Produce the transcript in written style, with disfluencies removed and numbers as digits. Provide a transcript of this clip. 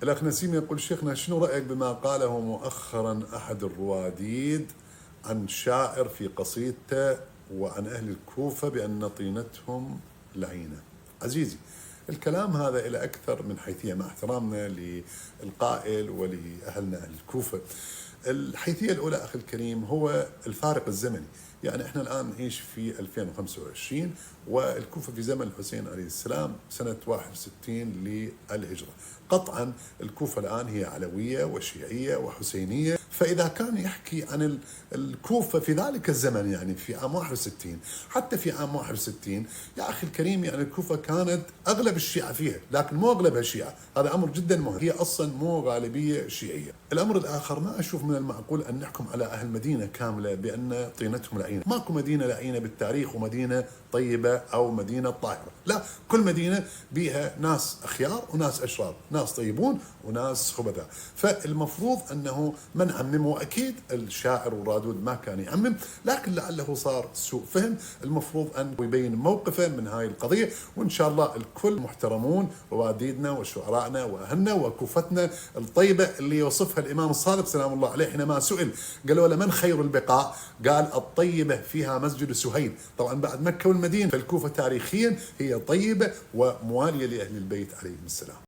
الأخ نسيم يقول: شيخنا، شنو رأيك بما قاله مؤخرا أحد الرواديد عن شاعر في قصيدته وعن أهل الكوفة بأن طينتهم لعينة؟ عزيزي، الكلام هذا إلى أكثر من حيثية، مع احترامنا للقائل ولأهلنا أهل الكوفة. الحيثية الأولى أخي الكريم هو الفارق الزمني. يعني احنا الآن نعيش في 2025 والكوفة في زمن الحسين عليه السلام سنة 61 للهجرة. قطعا الكوفة الآن هي علوية وشيعية وحسينية، فإذا كان يحكي عن الكوفة في ذلك الزمن، يعني في عام 61، حتى في عام 61 يا أخي الكريم، يعني الكوفة كانت أغلب الشيعة فيها، لكن مو أغلبها شيعة. هذا أمر جدا مهم، هي أصلا مو غالبية شيعية. الأمر الآخر، ما أشوف من المعقول أن نحكم على أهل مدينة كاملة بأن طينتهم لعينة. ماكو مدينة لعينة بالتاريخ ومدينة طيبة أو مدينة طاهرة، لا، كل مدينة بيها ناس أخيار وناس أشرار، ناس طيبون وناس خبثاء. فالمفروض أنه من عمم، وأكيد الشاعر ورادود ما كان يعمم، لكن لعله صار سوء فهم. المفروض أن يبين موقفه من هاي القضية، وإن شاء الله الكل محترمون، رواديدنا وشعرائنا وأهلنا وكوفتنا الطيبة اللي يوصفها الإمام الصادق سلام الله عليه حينما سئل قالوا له: من خير البقاع؟ قال: الطيبة فيها مسجد سهيل. طبعا بعد مكة والمدينة، فالكوفة تاريخيا هي طيبة وموالية لأهل البيت عليهم السلام.